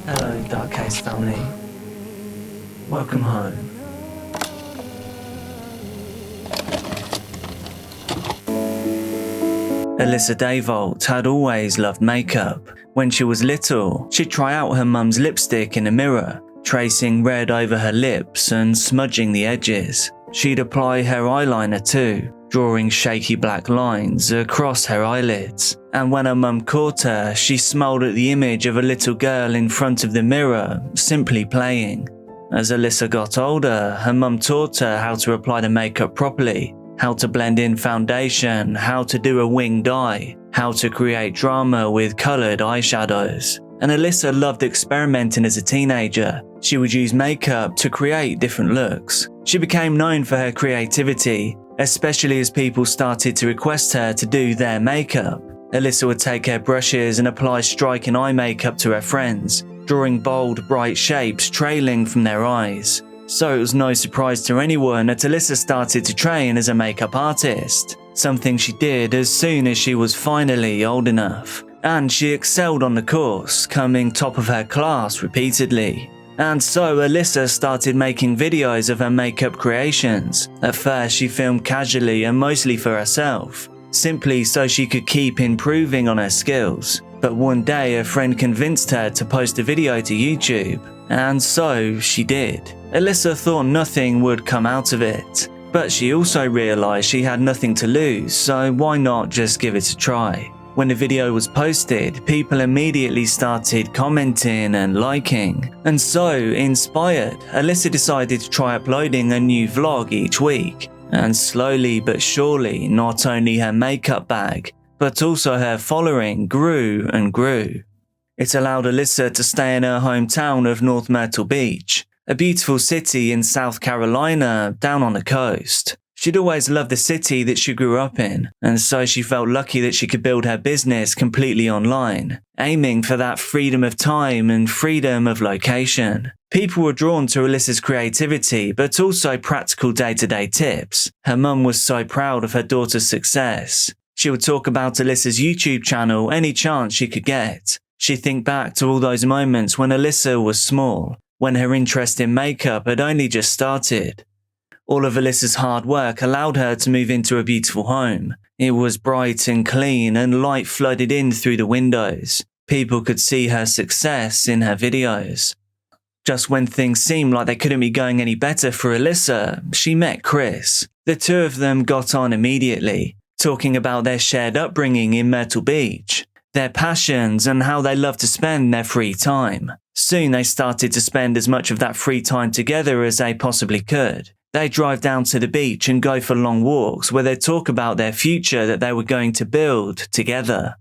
Hello, Dark Case family. Welcome home. Alyssa Dayvault had always loved makeup. When she was little, she'd try out her mum's lipstick in a mirror, tracing red over her lips and smudging the edges. She'd apply her eyeliner too, drawing shaky black lines across her eyelids. And when her mum caught her, she smiled at the image of a little girl in front of the mirror, simply playing. As Alyssa got older, her mum taught her how to apply the makeup properly, how to blend in foundation, how to do a winged eye, how to create drama with coloured eyeshadows. And Alyssa loved experimenting as a teenager. She would use makeup to create different looks. She became known for her creativity, especially as people started to request her to do their makeup. Alyssa would take her brushes and apply striking eye makeup to her friends, drawing bold, bright shapes trailing from their eyes. So it was no surprise to anyone that Alyssa started to train as a makeup artist, something she did as soon as she was finally old enough. And she excelled on the course, coming top of her class repeatedly. And so Alyssa started making videos of her makeup creations. At first she filmed casually and mostly for herself, simply so she could keep improving on her skills. But one day a friend convinced her to post a video to YouTube, and so she did. Alyssa thought nothing would come out of it, but she also realised she had nothing to lose, so why not just give it a try? When the video was posted, people immediately started commenting and liking. And so, inspired, Alyssa decided to try uploading a new vlog each week. And slowly but surely, not only her makeup bag, but also her following grew and grew. It allowed Alyssa to stay in her hometown of North Myrtle Beach, a beautiful city in South Carolina down on the coast. She'd always loved the city that she grew up in, and so she felt lucky that she could build her business completely online, aiming for that freedom of time and freedom of location. People were drawn to Alyssa's creativity, but also practical day-to-day tips. Her mum was so proud of her daughter's success. She would talk about Alyssa's YouTube channel any chance she could get. She'd think back to all those moments when Alyssa was small, when her interest in makeup had only just started. All of Alyssa's hard work allowed her to move into a beautiful home. It was bright and clean and light flooded in through the windows. People could see her success in her videos. Just when things seemed like they couldn't be going any better for Alyssa, she met Chris. The two of them got on immediately, talking about their shared upbringing in Myrtle Beach, their passions and how they love to spend their free time. Soon they started to spend as much of that free time together as they possibly could. They'd drive down to the beach and go for long walks where they'd talk about their future that they were going to build together.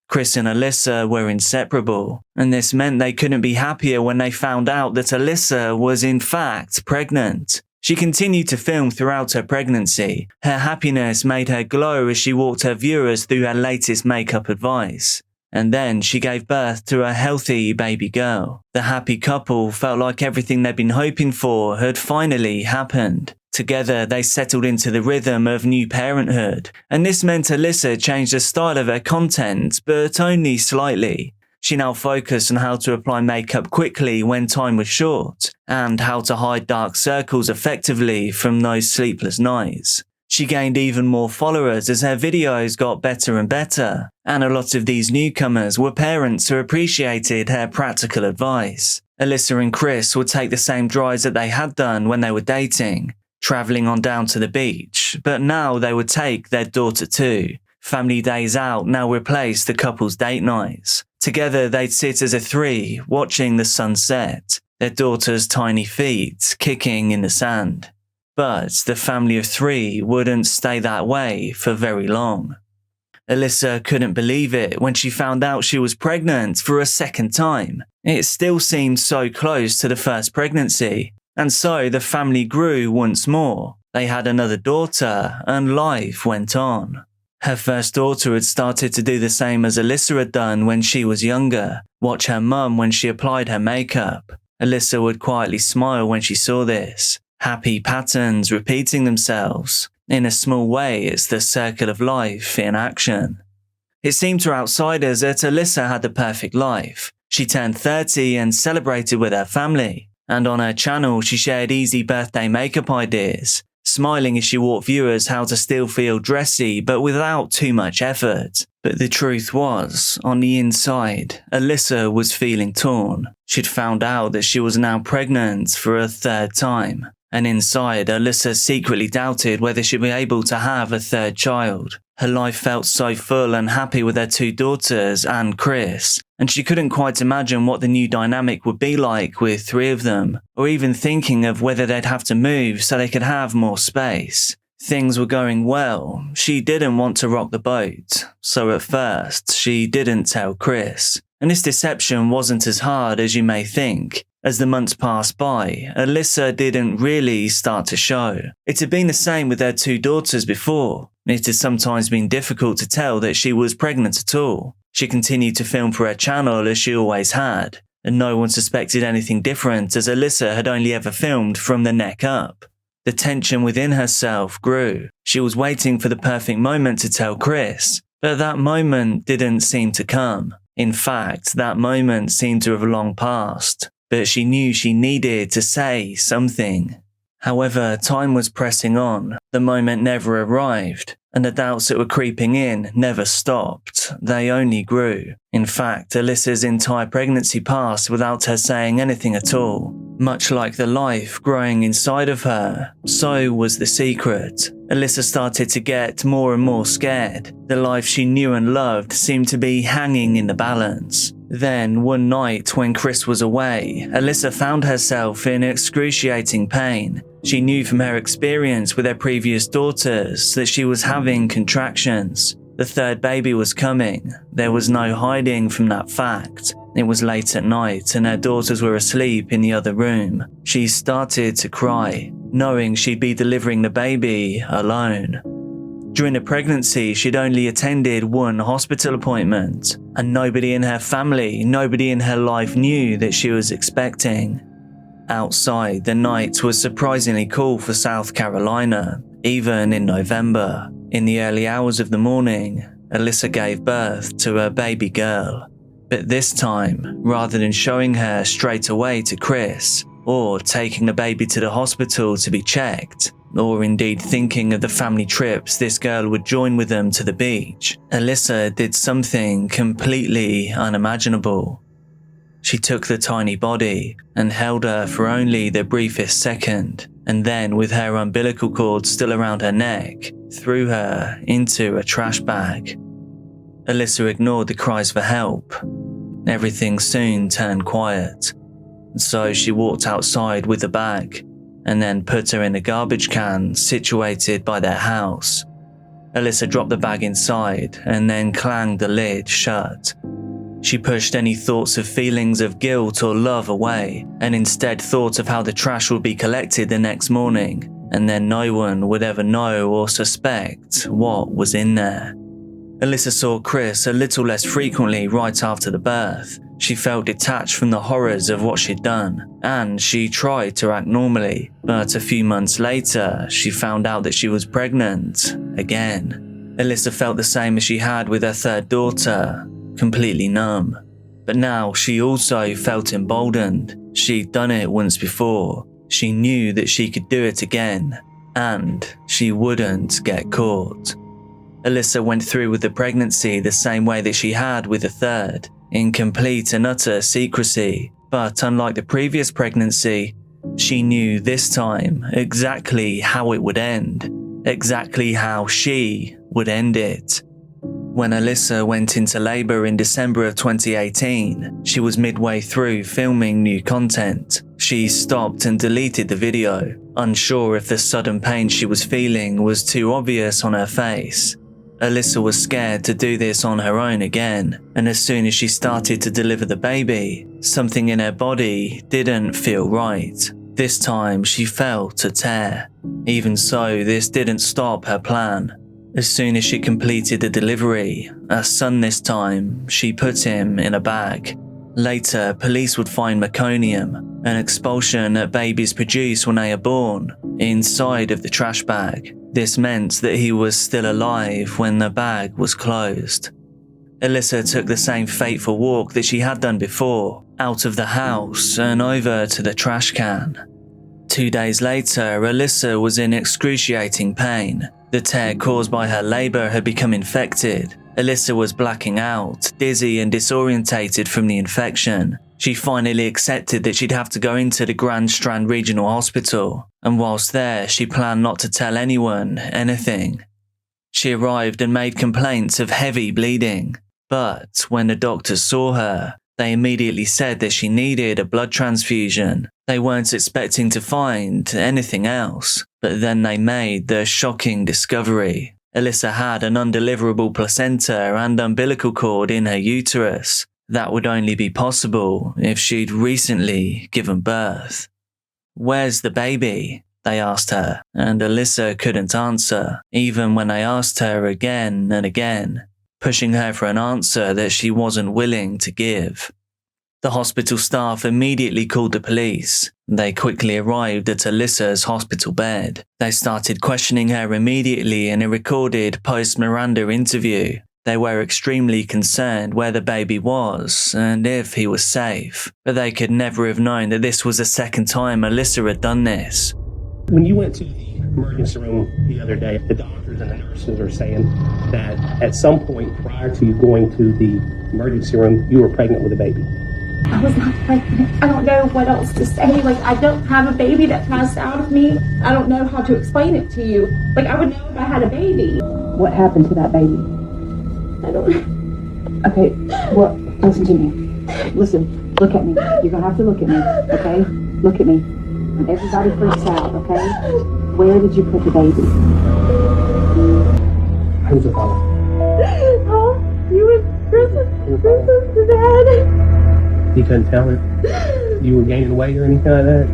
Chris and Alyssa were inseparable, and this meant they couldn't be happier when they found out that Alyssa was in fact pregnant. She continued to film throughout her pregnancy. Her happiness made her glow as she walked her viewers through her latest makeup advice. And then she gave birth to a healthy baby girl. The happy couple felt like everything they'd been hoping for had finally happened. Together, they settled into the rhythm of new parenthood, and this meant Alyssa changed the style of her content, but only slightly. She now focused on how to apply makeup quickly when time was short, and how to hide dark circles effectively from those sleepless nights. She gained even more followers as her videos got better and better, and a lot of these newcomers were parents who appreciated her practical advice. Alyssa and Chris would take the same drives that they had done when they were dating, travelling on down to the beach, but now they would take their daughter too. Family days out now replaced the couple's date nights. Together they'd sit as a three, watching the sunset, their daughter's tiny feet kicking in the sand. But the family of three wouldn't stay that way for very long. Alyssa couldn't believe it when she found out she was pregnant for a second time. It still seemed so close to the first pregnancy, and so the family grew once more. They had another daughter, and life went on. Her first daughter had started to do the same as Alyssa had done when she was younger, watch her mum when she applied her makeup. Alyssa would quietly smile when she saw this. Happy patterns repeating themselves. In a small way, it's the circle of life in action. It seemed to outsiders that Alyssa had the perfect life. She turned 30 and celebrated with her family, and on her channel she shared easy birthday makeup ideas, smiling as she taught viewers how to still feel dressy but without too much effort. But the truth was, on the inside, Alyssa was feeling torn. She'd found out that she was now pregnant for a third time, and inside, Alyssa secretly doubted whether she'd be able to have a third child. Her life felt so full and happy with her 2 daughters and Chris, and she couldn't quite imagine what the new dynamic would be like with 3 of them, or even thinking of whether they'd have to move so they could have more space. Things were going well. She didn't want to rock the boat, so at first, she didn't tell Chris. And this deception wasn't as hard as you may think. As the months passed by, Alyssa didn't really start to show. It had been the same with her 2 daughters before. It had sometimes been difficult to tell that she was pregnant at all. She continued to film for her channel as she always had, and no one suspected anything different as Alyssa had only ever filmed from the neck up. The tension within herself grew. She was waiting for the perfect moment to tell Chris, but that moment didn't seem to come. In fact, that moment seemed to have long passed, but she knew she needed to say something. However, time was pressing on. The moment never arrived, and the doubts that were creeping in never stopped. They only grew. In fact, Alyssa's entire pregnancy passed without her saying anything at all. Much like the life growing inside of her, so was the secret. Alyssa started to get more and more scared. The life she knew and loved seemed to be hanging in the balance. Then, one night when Chris was away, Alyssa found herself in excruciating pain. She knew from her experience with her previous daughters that she was having contractions. The third baby was coming. There was no hiding from that fact. It was late at night and her daughters were asleep in the other room. She started to cry, knowing she'd be delivering the baby alone. During the pregnancy, she'd only attended 1 hospital appointment, and nobody in her family, nobody in her life knew that she was expecting. Outside, the night was surprisingly cool for South Carolina, even in November. In the early hours of the morning, Alyssa gave birth to a baby girl. But this time, rather than showing her straight away to Chris, or taking the baby to the hospital to be checked, or indeed thinking of the family trips this girl would join with them to the beach, Alyssa did something completely unimaginable. She took the tiny body and held her for only the briefest second, and then, with her umbilical cord still around her neck, threw her into a trash bag. Alyssa ignored the cries for help. Everything soon turned quiet, so she walked outside with the bag and then put her in a garbage can situated by their house. Alyssa dropped the bag inside and then clanged the lid shut. She pushed any thoughts of feelings of guilt or love away and instead thought of how the trash would be collected the next morning, and then no one would ever know or suspect what was in there. Alyssa saw Chris a little less frequently right after the birth. She felt detached from the horrors of what she'd done, and she tried to act normally, but a few months later, she found out that she was pregnant again. Alyssa felt the same as she had with her third daughter, completely numb. But now she also felt emboldened. She'd done it once before. She knew that she could do it again, and she wouldn't get caught. Alyssa went through with the pregnancy the same way that she had with the third, in complete and utter secrecy. But unlike the previous pregnancy, she knew this time exactly how it would end, exactly how she would end it. When Alyssa went into labor in December of 2018, she was midway through filming new content. She stopped and deleted the video, unsure if the sudden pain she was feeling was too obvious on her face. Alyssa was scared to do this on her own again, and as soon as she started to deliver the baby, something in her body didn't feel right. This time she felt a tear. Even so, this didn't stop her plan. As soon as she completed the delivery, her son this time, she put him in a bag. Later, police would find meconium, an expulsion that babies produce when they are born, inside of the trash bag. This meant that he was still alive when the bag was closed. Alyssa took the same fateful walk that she had done before, out of the house and over to the trash can. 2 days later, Alyssa was in excruciating pain. The tear caused by her labour had become infected. Alyssa was blacking out, dizzy and disorientated from the infection. She finally accepted that she'd have to go into the Grand Strand Regional Hospital, and whilst there, she planned not to tell anyone anything. She arrived and made complaints of heavy bleeding, but when the doctors saw her, they immediately said that she needed a blood transfusion. They weren't expecting to find anything else, but then they made the shocking discovery. Alyssa had an undeliverable placenta and umbilical cord in her uterus. That would only be possible if she'd recently given birth. "Where's the baby?" they asked her, and Alyssa couldn't answer, even when they asked her again and again, pushing her for an answer that she wasn't willing to give. The hospital staff immediately called the police. They quickly arrived at Alyssa's hospital bed. They started questioning her immediately in a recorded post-Miranda interview. They were extremely concerned where the baby was and if he was safe, but they could never have known that this was the second time Alyssa had done this. When you went to the emergency room the other day, the doctors and the nurses are saying that at some point prior to you going to the emergency room, you were pregnant with a baby. I was not pregnant. I don't know what else to say. Like, I don't have a baby that passed out of me. I don't know how to explain it to you. Like, I would know if I had a baby. What happened to that baby? I don't know. Okay, well, listen to me. Listen, look at me. You're gonna have to look at me, okay? Look at me. And everybody freaks out, okay? Where did you put the baby? Who's the father? Oh, you was Chris's dad. You couldn't tell her you were gaining weight or anything like that?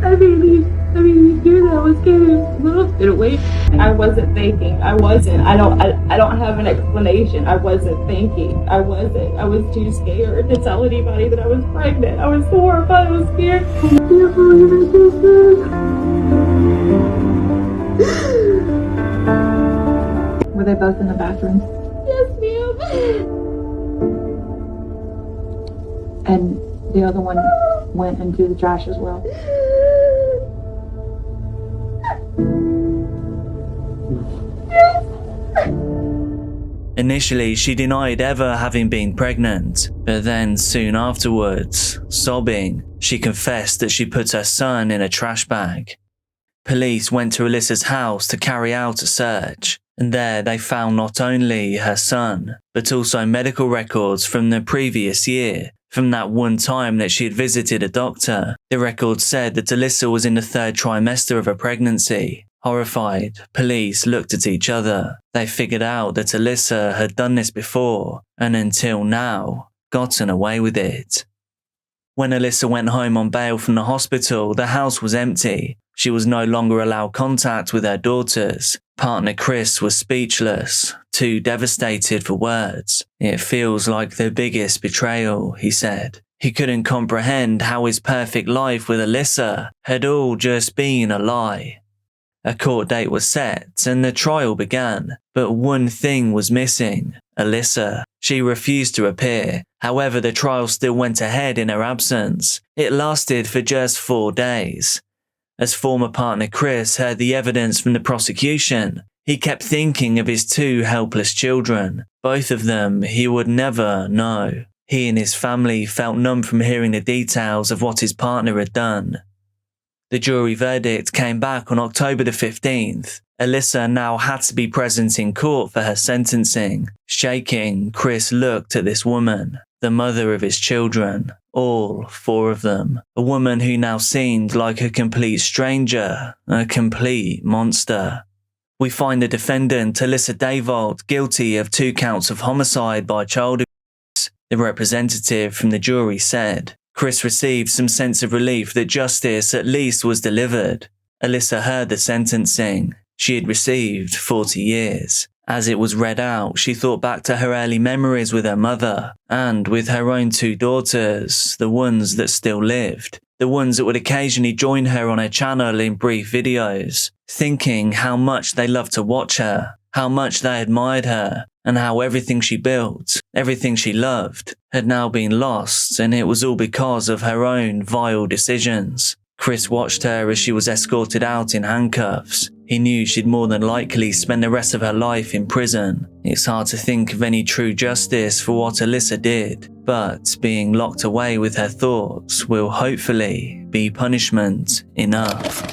I mean, he knew that I was gaining a little bit of weight. I wasn't thinking. I wasn't. I don't have an explanation. I wasn't thinking. I wasn't. I was too scared to tell anybody that I was pregnant. I was horrified. I was scared. I can't believe it just Were they both in the bathroom? Yes, ma'am. And the other one went into the trash as well? Initially, she denied ever having been pregnant, but then soon afterwards, sobbing, she confessed that she put her son in a trash bag. Police went to Alyssa's house to carry out a search, and there they found not only her son, but also medical records from the previous year, from that one time that she had visited a doctor. The record said that Alyssa was in the 3rd trimester of her pregnancy. Horrified, police looked at each other. They figured out that Alyssa had done this before, and until now, gotten away with it. When Alyssa went home on bail from the hospital, the house was empty. She was no longer allowed contact with her daughters. Partner Chris was speechless, too devastated for words. "It feels like the biggest betrayal," he said. He couldn't comprehend how his perfect life with Alyssa had all just been a lie. A court date was set and the trial began, but one thing was missing: Alyssa. She refused to appear. However, the trial still went ahead in her absence. It lasted for just 4 days. As former partner Chris heard the evidence from the prosecution, he kept thinking of his 2 helpless children. Both of them he would never know. He and his family felt numb from hearing the details of what his partner had done. The jury verdict came back on October the 15th. Alyssa now had to be present in court for her sentencing. Shaking, Chris looked at this woman, the mother of his children, all 4 of them. A woman who now seemed like a complete stranger, a complete monster. We find the defendant, Alyssa Dayvault, guilty of 2 counts of homicide by child abuse. The representative from the jury said, Chris received some sense of relief that justice at least was delivered. Alyssa heard the sentencing. She had received 40 years. As it was read out, she thought back to her early memories with her mother, and with her own 2 daughters, the ones that still lived, the ones that would occasionally join her on her channel in brief videos, thinking how much they loved to watch her. how much they admired her, and how everything she built, everything she loved, had now been lost, and it was all because of her own vile decisions. Chris watched her as she was escorted out in handcuffs. He knew she'd more than likely spend the rest of her life in prison. It's hard to think of any true justice for what Alyssa did, but being locked away with her thoughts will hopefully be punishment enough.